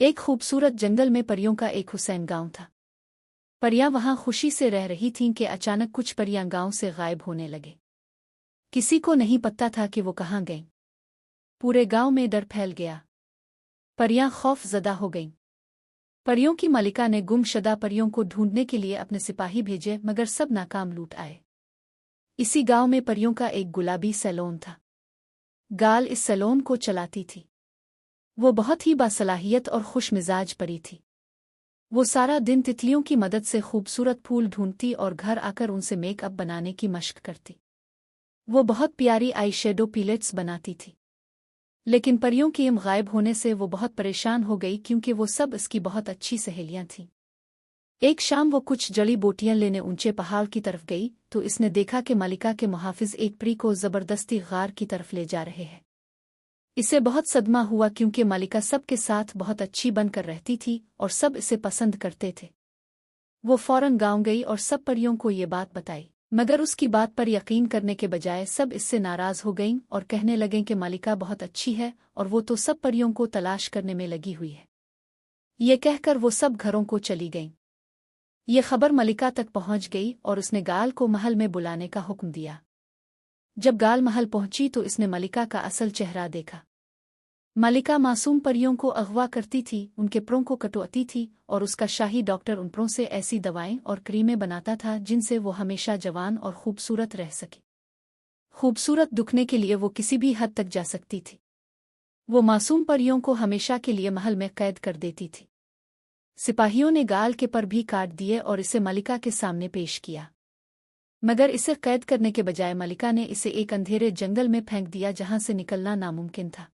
एक खूबसूरत जंगल में परियों का एक हुसैन गांव था। परियां वहां खुशी से रह रही थीं कि अचानक कुछ परियां गांव से गायब होने लगे। किसी को नहीं पता था कि वो कहाँ गईं। पूरे गांव में डर फैल गया। परियां खौफजदा हो गईं। परियों की मलिका ने गुमशुदा परियों को ढूंढने के लिए अपने सिपाही भेजे, मगर सब नाकाम लूट आए। इसी गांव में परियों का एक गुलाबी सैलून था। गाल इस सैलून को चलाती थी। वो बहुत ही बासलाहियत और खुशमिजाज परी थी। वो सारा दिन तितलियों की मदद से खूबसूरत फूल ढूंढती और घर आकर उनसे मेकअप बनाने की मशक करती। वो बहुत प्यारी आई शेडो पैलेट्स बनाती थी। लेकिन परियों के गायब होने से वो बहुत परेशान हो गई, क्योंकि वो सब इसकी बहुत अच्छी सहेलियां थीं। एक शाम वो कुछ जड़ी बूटियां लेने ऊंचे पहाड़ की तरफ गई तो इसने देखा कि मलिका के मुहाफिज एक परी को जबरदस्ती गार की तरफ ले जा रहे हैं। इसे बहुत सदमा हुआ, क्योंकि मलिका सबके साथ बहुत अच्छी बनकर रहती थी और सब इसे पसंद करते थे। वो फौरन गांव गई और सब परियों को ये बात बताई, मगर उसकी बात पर यकीन करने के बजाय सब इससे नाराज हो गईं और कहने लगें कि मलिका बहुत अच्छी है और वो तो सब परियों को तलाश करने में लगी हुई है। ये कहकर वो सब घरों को चली गईं। ये खबर मलिका तक पहुंच गई और उसने गाल को महल में बुलाने का हुक्म दिया। जब गाल महल पहुंची तो इसने मलिका का असल चेहरा देखा। मलिका मासूम परियों को अगवा करती थी, उनके प्रों को कटवाती थी और उसका शाही डॉक्टर उन प्रों से ऐसी दवाएं और क्रीमें बनाता था जिनसे वो हमेशा जवान और खूबसूरत रह सके। खूबसूरत दिखने के लिए वो किसी भी हद तक जा सकती थी। वो मासूम परियों को हमेशा के लिए महल में कैद कर देती थी। सिपाहियों ने गाल के पर भी काट दिए और इसे मलिका के सामने पेश किया, मगर इसे कैद करने के बजाय मलिका ने इसे एक अंधेरे जंगल में फेंक दिया जहां से निकलना नामुमकिन था।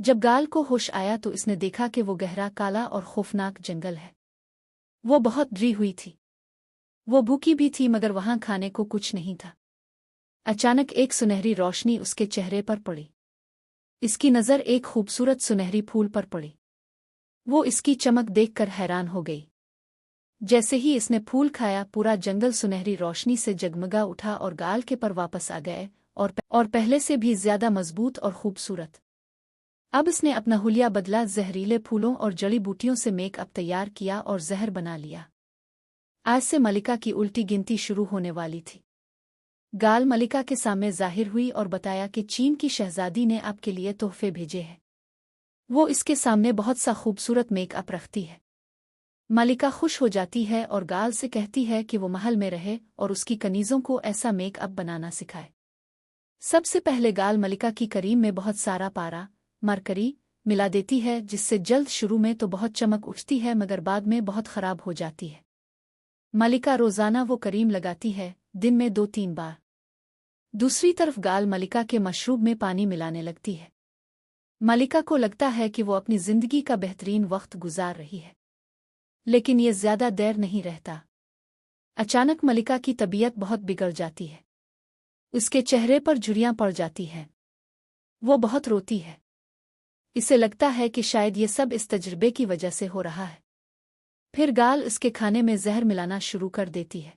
जब गाल को होश आया तो इसने देखा कि वो गहरा, काला और खौफनाक जंगल है। वो बहुत डरी हुई थी। वो भूखी भी थी, मगर वहां खाने को कुछ नहीं था। अचानक एक सुनहरी रोशनी उसके चेहरे पर पड़ी। इसकी नज़र एक खूबसूरत सुनहरी फूल पर पड़ी। वो इसकी चमक देखकर हैरान हो गई। जैसे ही इसने फूल खाया, पूरा जंगल सुनहरी रोशनी से जगमगा उठा और गाल के पर वापस आ गए और पहले से भी ज्यादा मजबूत और खूबसूरत। अब इसने अपना हुलिया बदला, जहरीले फूलों और जड़ी बूटियों से मेकअप तैयार किया और जहर बना लिया। आज से मलिका की उल्टी गिनती शुरू होने वाली थी। गाल मलिका के सामने जाहिर हुई और बताया कि चीन की शहजादी ने आपके लिए तोहफे भेजे हैं। वो इसके सामने बहुत सा खूबसूरत मेकअप रखती है। मलिका खुश हो जाती है और गाल से कहती है कि वो महल में रहे और उसकी कनीजों को ऐसा मेकअप बनाना सिखाए। सबसे पहले गाल मलिका की करीम में बहुत सारा पारा, मरकरी मिला देती है, जिससे जल्द शुरू में तो बहुत चमक उठती है मगर बाद में बहुत खराब हो जाती है। मलिका रोजाना वो करीम लगाती है, दिन में 2-3 बार। दूसरी तरफ गाल मलिका के मशरूब में पानी मिलाने लगती है। मलिका को लगता है कि वो अपनी जिंदगी का बेहतरीन वक्त गुजार रही है, लेकिन ये ज्यादा देर नहीं रहता। अचानक मलिका की तबीयत बहुत बिगड़ जाती है। उसके चेहरे पर झुर्रियां पड़ जाती हैं। वो बहुत रोती है। इसे लगता है कि शायद ये सब इस तजुर्बे की वजह से हो रहा है। फिर गाल इसके खाने में जहर मिलाना शुरू कर देती है।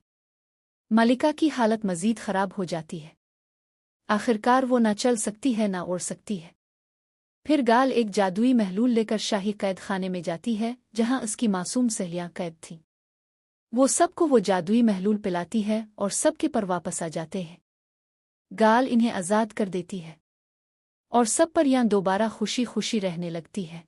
मलिका की हालत मजीद खराब हो जाती है। आखिरकार वो ना चल सकती है, ना उड़ सकती है। फिर गाल एक जादुई महलूल लेकर शाही कैद खाने में जाती है, जहां उसकी मासूम सहेलियां कैद थीं। वो सबको वो जादुई महलूल पिलाती है और सबके पर वापस आ जाते हैं। गाल इन्हें आज़ाद कर देती है और सब परियां दोबारा खुशी खुशी रहने लगती है।